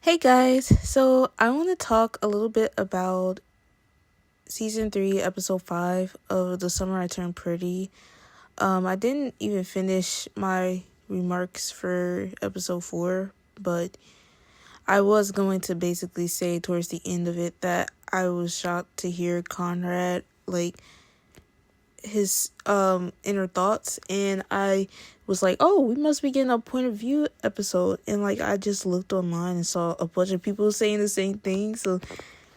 Hey guys, so I want to talk a little bit about season 3, episode 5 of The Summer I Turned Pretty. I didn't even finish my remarks for episode 4, but I was going to basically say towards the end of it that I was shocked to hear Conrad, his inner thoughts, and I was like, oh, we must be getting a point of view episode, and I just looked online and saw a bunch of people saying the same thing. So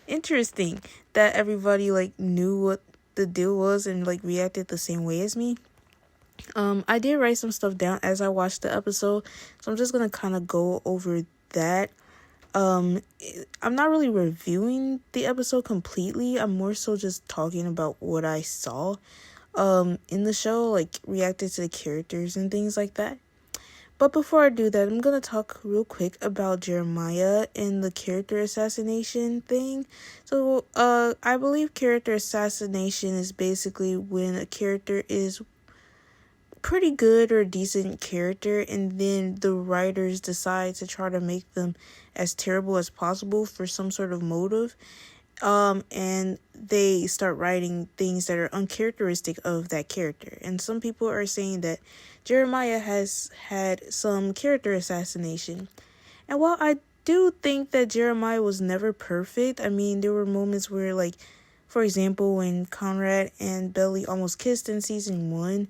interesting that everybody knew what the deal was and reacted the same way as me. I did write some stuff down as I watched the episode, so I'm just gonna kind of go over that. I'm not really reviewing the episode completely. I'm more so just talking about what I saw in the show, reacted to the characters and things like that. But before I do that, I'm gonna talk real quick about Jeremiah and the character assassination thing. So I believe character assassination is basically when a character is pretty good or decent character and then the writers decide to try to make them as terrible as possible for some sort of motive. And they start writing things that are uncharacteristic of that character. And some people are saying that Jeremiah has had some character assassination. And while I do think that Jeremiah was never perfect, I mean, there were moments where, for example, when Conrad and Belly almost kissed in season 1,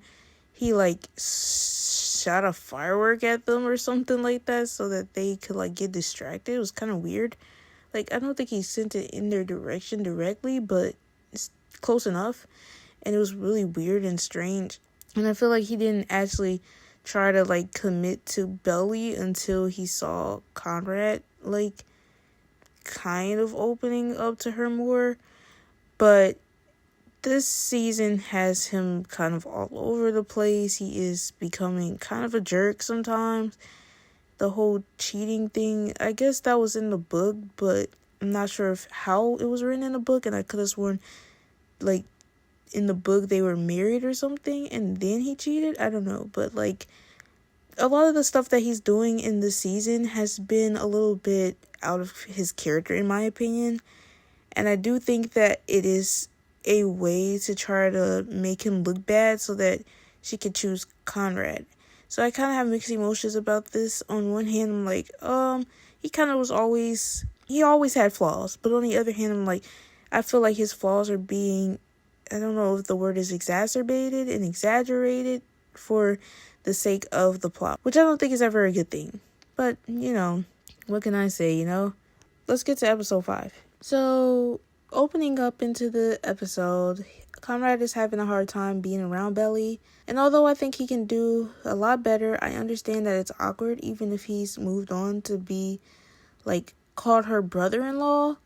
he, shot a firework at them or something like that so that they could, get distracted. It was kind of weird. I don't think he sent it in their direction directly, but it's close enough. And it was really weird and strange. And I feel like he didn't actually try to, commit to Belly until he saw Conrad, kind of opening up to her more. But this season has him kind of all over the place. He is becoming kind of a jerk sometimes. The whole cheating thing, I guess that was in the book, but I'm not sure how it was written in the book, and I could have sworn, in the book they were married or something, and then he cheated. I don't know, but, a lot of the stuff that he's doing in this season has been a little bit out of his character, in my opinion, and I do think that it is a way to try to make him look bad so that she could choose Conrad. So I kind of have mixed emotions about this. On one hand, I'm he kind of he always had flaws. But on the other hand, I'm I feel like his flaws are being, I don't know if the word is exacerbated and exaggerated for the sake of the plot, which I don't think is ever a good thing. But, what can I say, Let's get to episode 5. So, opening up into the episode, Conrad is having a hard time being around Belly. And although I think he can do a lot better, I understand that it's awkward even if he's moved on to be, called her brother-in-law.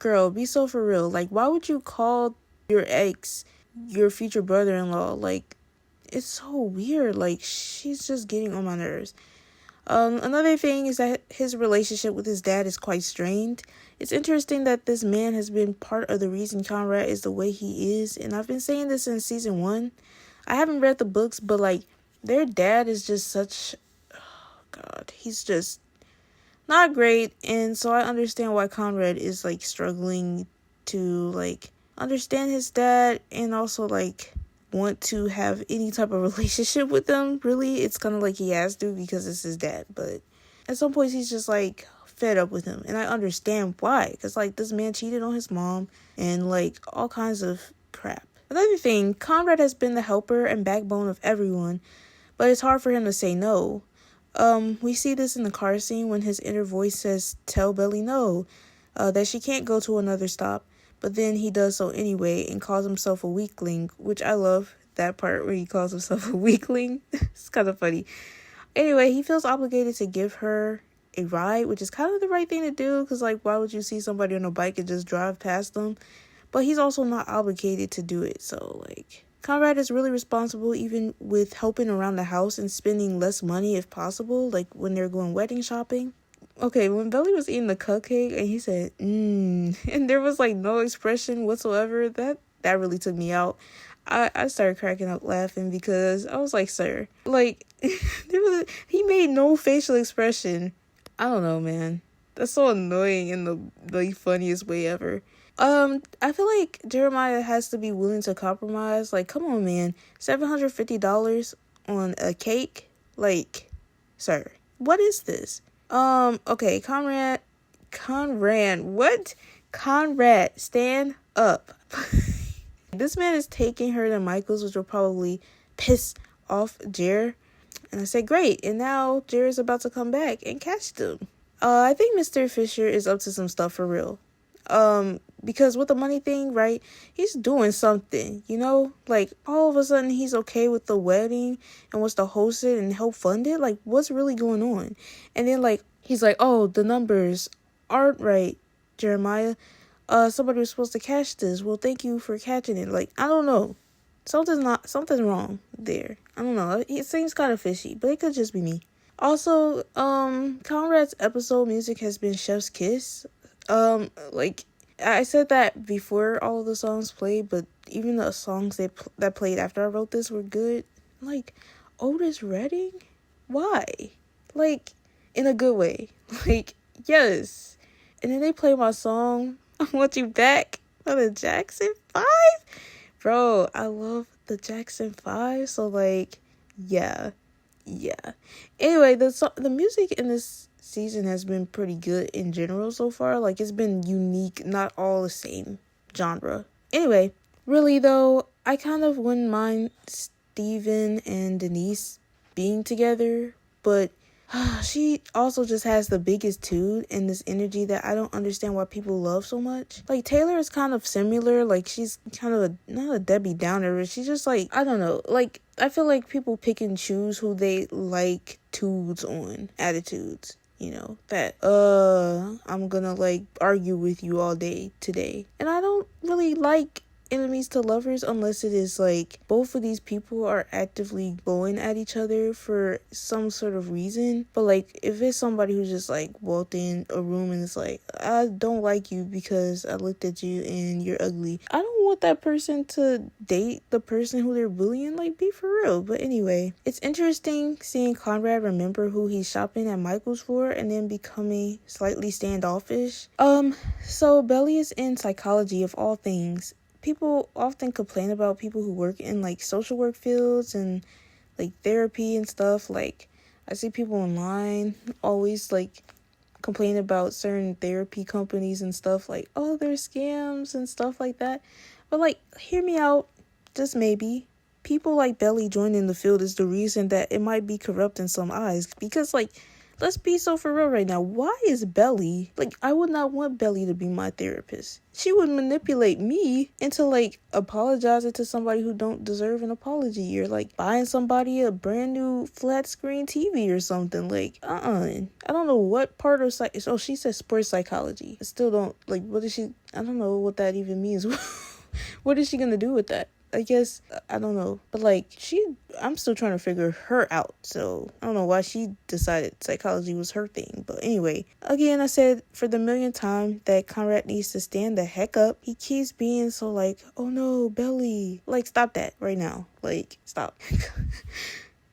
Girl, be so for real. Why would you call your ex your future brother-in-law? It's so weird. She's just getting on my nerves. Another thing is that his relationship with his dad is quite strained. It's interesting that this man has been part of the reason Conrad is the way he is. And I've been saying this since season 1. I haven't read the books, but their dad is just such, oh God, he's just not great. And so I understand why Conrad is struggling to understand his dad and also want to have any type of relationship with them. Really, it's kind of he has to because it's his dad, but at some points he's just fed up with him, and I understand why, because this man cheated on his mom and all kinds of crap. Another thing, Conrad has been the helper and backbone of everyone, but it's hard for him to say no. We see this in the car scene when his inner voice says tell Belly no, that she can't go to another stop, but then he does so anyway and calls himself a weakling, which I love that part where he calls himself a weakling. It's kind of funny. Anyway, he feels obligated to give her a ride, which is kind of the right thing to do, because why would you see somebody on a bike and just drive past them? But he's also not obligated to do it. So Conrad is really responsible, even with helping around the house and spending less money if possible, when they're going wedding shopping. Okay, when Belly was eating the cupcake and he said and there was no expression whatsoever, that really took me out. I started cracking up laughing because I was sir, he made no facial expression I don't know, man. That's so annoying in the funniest way ever. I feel like Jeremiah has to be willing to compromise. Like, come on, man. $750 on a cake? Like, sir, what is this? Okay, Conrad, what? Conrad, stand up. This man is taking her to Michael's, which will probably piss off Jer. And I said, great. And now Jer is about to come back and catch them. I think Mr. Fisher is up to some stuff for real. Because with the money thing, right, he's doing something, you know? Like, all of a sudden, he's okay with the wedding and wants to host it and help fund it. Like, what's really going on? And then, like, he's like, oh, the numbers aren't right, Jeremiah. Somebody was supposed to catch this. Well, thank you for catching it. Like, I don't know. Something's wrong there. I don't know. It seems kind of fishy, but it could just be me. Also, Conrad's episode music has been Chef's Kiss. Like, I said that before all of the songs played, but even the songs that played after I wrote this were good. Like, Otis Redding? Why? Like, in a good way. Like, yes. And then they play my song, I Want You Back, by the Jackson 5? Bro, I love the Jackson 5, so, like, yeah. Anyway, the music in this season has been pretty good in general so far. Like, it's been unique, not all the same genre. Anyway, really though, I kind of wouldn't mind Steven and Denise being together, but she also just has the biggest toot and this energy that I don't understand why people love so much. Like, Taylor is kind of similar. Like, she's kind of not a Debbie Downer, but she's just like, I don't know. Like, I feel like people pick and choose who they like toots on, attitudes. You know, that, I'm gonna, like, argue with you all day today. And I don't really like enemies to lovers unless it is like both of these people are actively going at each other for some sort of reason. But like, if it's somebody who's just like walked in a room and it's like, I don't like you because I looked at you and you're ugly, I don't want that person to date the person who they're bullying. Like, be for real. But anyway, it's interesting seeing Conrad remember who he's shopping at Michael's for and then becoming slightly standoffish. So Belly is in psychology of all things. People often complain about people who work in like social work fields and like therapy and stuff. Like, I see people online always like complain about certain therapy companies and stuff, like, oh, they're scams and stuff like that. But like, hear me out, just maybe. People like Belly joining the field is the reason that it might be corrupt in some eyes. Because like, let's be so for real right now. Why is Belly, like, I would not want Belly to be my therapist. She would manipulate me into, like, apologizing to somebody who don't deserve an apology, or, like, buying somebody a brand new flat screen TV or something. Like, I don't know what part of oh, she said sports psychology. I still don't, like, I don't know what that even means. What is she gonna do with that? I guess, I don't know. But like, I'm still trying to figure her out. So I don't know why she decided psychology was her thing. But anyway, again, I said for the millionth time that Conrad needs to stand the heck up. He keeps being so like, oh no, Belly. Like, stop that right now. Like, stop.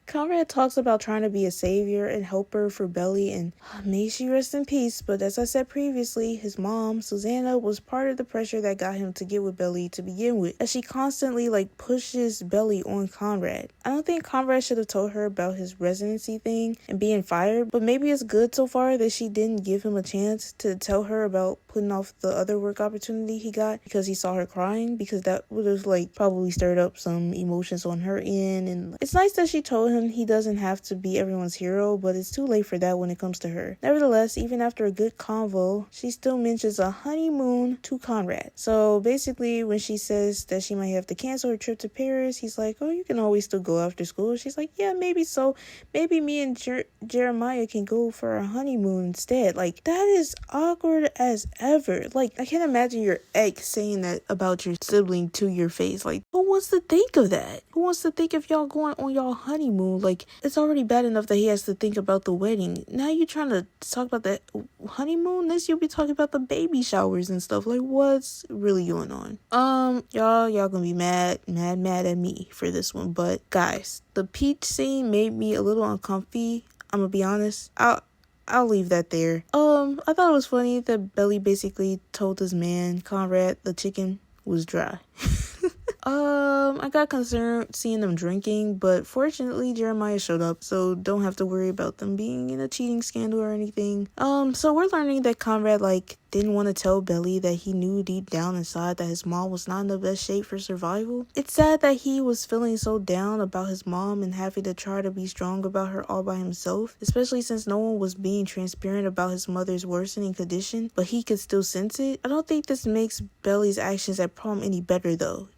Conrad talks about trying to be a savior and helper for Belly, and may she rest in peace, but as I said previously, his mom, Susanna, was part of the pressure that got him to get with Belly to begin with, as she constantly pushes Belly on Conrad. I don't think Conrad should have told her about his residency thing and being fired, but maybe it's good so far that she didn't give him a chance to tell her about putting off the other work opportunity he got because he saw her crying, because that would have probably stirred up some emotions on her end. And it's nice that she told him he doesn't have to be everyone's hero, but it's too late for that when it comes to her. Nevertheless, even after a good convo, she still mentions a honeymoon to Conrad. So basically, when she says that she might have to cancel her trip to Paris, he's like, oh, you can always still go after school. She's like, yeah, maybe so. Maybe me and Jeremiah can go for a honeymoon instead. Like, that is awkward as ever. Like, I can't imagine your ex saying that about your sibling to your face. Like, who wants to think of that? Who wants to think of y'all going on y'all honeymoon? Like, it's already bad enough that he has to think about the wedding. Now you're trying to talk about that honeymoon? This, you'll be talking about the baby showers and stuff. Like, what's really going on? Y'all gonna be mad at me for this one. But guys, the peach scene made me a little uncomfy. I'm gonna be honest. I'll leave that there. I thought it was funny that Belly basically told his man, Conrad, the chicken was dry. I got concerned seeing them drinking, but fortunately Jeremiah showed up, so don't have to worry about them being in a cheating scandal or anything. So we're learning that Conrad, didn't want to tell Belly that he knew deep down inside that his mom was not in the best shape for survival. It's sad that he was feeling so down about his mom and having to try to be strong about her all by himself, especially since no one was being transparent about his mother's worsening condition, but he could still sense it. I don't think this makes Belly's actions at prom any better though,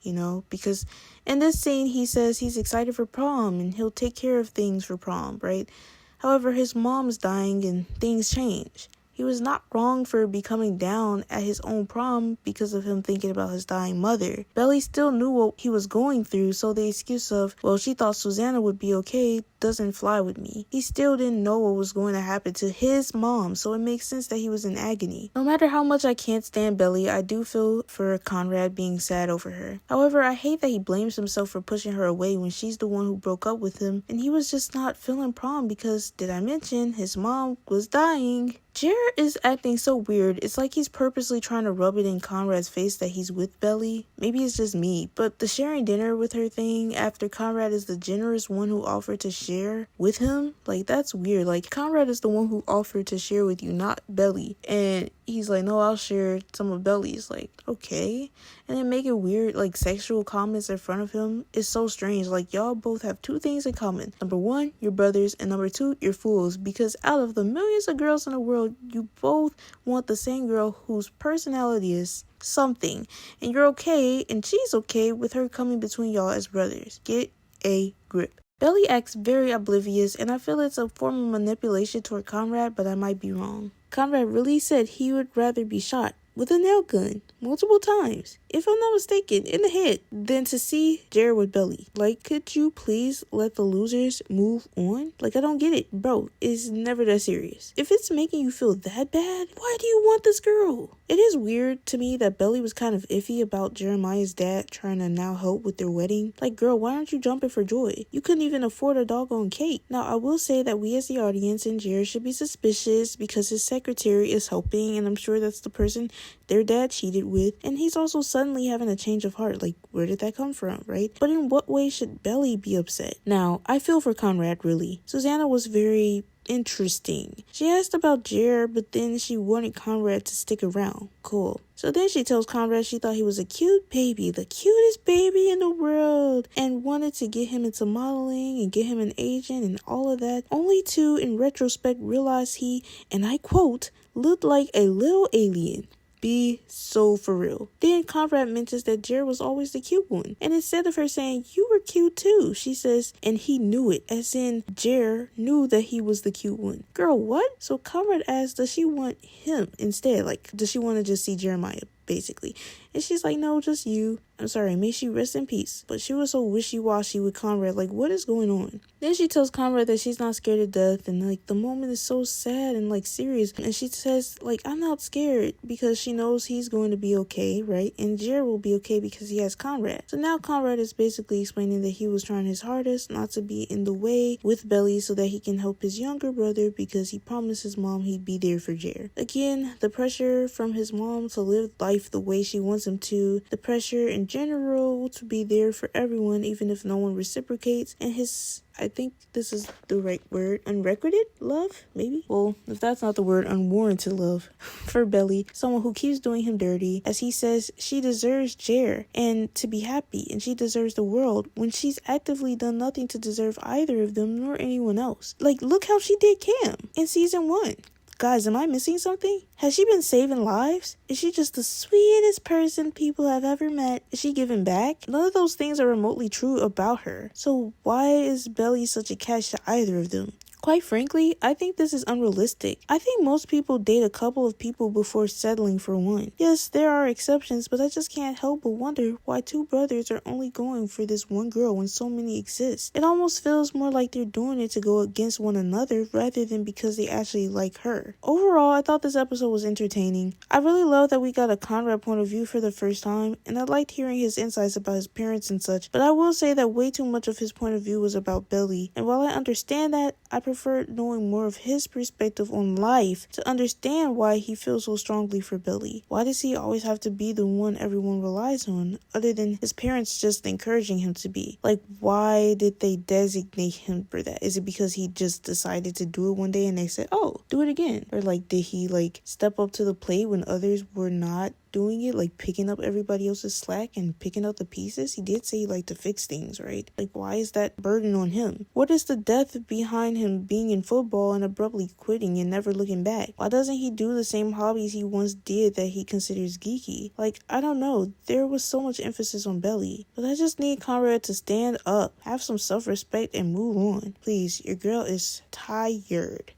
because in this scene he says he's excited for prom and he'll take care of things for prom, right? However, his mom's dying and things change. He was not wrong for becoming down at his own prom because of him thinking about his dying mother. Belly still knew what he was going through, so the excuse of, well, she thought Susanna would be okay doesn't fly with me. He still didn't know what was going to happen to his mom, so it makes sense that he was in agony. No matter how much I can't stand Belly, I do feel for Conrad being sad over her. However, I hate that he blames himself for pushing her away when she's the one who broke up with him, and he was just not feeling prom because, did I mention, his mom was dying. Jared is acting so weird. It's like he's purposely trying to rub it in Conrad's face that he's with Belly. Maybe it's just me, but the sharing dinner with her thing after Conrad is the generous one who offered to share with him, that's weird. Conrad is the one who offered to share with you, not Belly. And he's like, no, I'll share some of Belly's. Okay. And then making weird, sexual comments in front of him is so strange. Y'all both have two things in common. Number one, you're brothers, and number two, you're fools. Because out of the millions of girls in the world, you both want the same girl whose personality is something. And you're okay, and she's okay with her coming between y'all as brothers. Get a grip. Belly acts very oblivious, and I feel it's a form of manipulation toward Conrad, but I might be wrong. Conrad really said he would rather be shot with a nail gun multiple times, if I'm not mistaken, in the head, than to see Jared with Belly. Could you please let the losers move on? I don't get it. Bro, it's never that serious. If it's making you feel that bad, why do you want this girl? It is weird to me that Belly was kind of iffy about Jeremiah's dad trying to now help with their wedding. Girl, why aren't you jumping for joy? You couldn't even afford a doggone cake. Now, I will say that we as the audience and Jared should be suspicious because his secretary is helping, and I'm sure that's the person their dad cheated with, and he's also suddenly having a change of heart. Where did that come from, right? But in what way should Belly be upset? Now, I feel for Conrad, really. Susanna was very interesting. She asked about Jared, but then she wanted Conrad to stick around. Cool. So then she tells Conrad she thought he was a cute baby, the cutest baby in the world, and wanted to get him into modeling and get him an agent and all of that, only to, in retrospect, realize he, and I quote, looked like a little alien. Be so for real. Then Conrad mentions that Jared was always the cute one. And instead of her saying, you were cute too, she says, and he knew it. As in, Jared knew that he was the cute one. Girl, what? So Conrad asks, does she want him instead? Does she want to just see Jeremiah, basically? And she's like, no, just you. I'm sorry, may she rest in peace. But she was so wishy-washy with Conrad. What is going on? Then she tells Conrad that she's not scared of death. And, the moment is so sad and, serious. And she says, I'm not scared because she knows he's going to be okay, right? And Jared will be okay because he has Conrad. So now Conrad is basically explaining that he was trying his hardest not to be in the way with Belly so that he can help his younger brother because he promised his mom he'd be there for Jared. Again, the pressure from his mom to live life the way she wants him to, the pressure in general to be there for everyone even if no one reciprocates, and his, I think this is the right word, unrequited love, maybe? Well, if that's not the word, unwarranted love for Belly, someone who keeps doing him dirty, as he says she deserves Jer and to be happy, and she deserves the world when she's actively done nothing to deserve either of them nor anyone else. Look how she did Cam in season 1. Guys, am I missing something? Has she been saving lives? Is she just the sweetest person people have ever met? Is she giving back? None of those things are remotely true about her. So why is Belly such a catch to either of them? Quite frankly, I think this is unrealistic. I think most people date a couple of people before settling for one. Yes, there are exceptions, but I just can't help but wonder why two brothers are only going for this one girl when so many exist. It almost feels more like they're doing it to go against one another rather than because they actually like her. Overall, I thought this episode was entertaining. I really love that we got a Conrad point of view for the first time, and I liked hearing his insights about his parents and such, but I will say that way too much of his point of view was about Belly, and while I understand that, I prefer prefer knowing more of his perspective on life to understand why he feels so strongly for Billy. Why does he always have to be the one everyone relies on, other than his parents just encouraging him to be? Like, why did they designate him for that? Is it because he just decided to do it one day and they said, oh, do it again? Or like, did he like step up to the plate when others were not doing it, like picking up everybody else's slack and picking up the pieces? He did say he liked to fix things, right? Like, why is that burden on him? What is the depth behind him being in football and abruptly quitting and never looking back? Why doesn't he do the same hobbies he once did that he considers geeky? Like, I don't know. There was so much emphasis on Belly, but I just need Conrad to stand up, have some self-respect, and move on. Please, your girl is tired.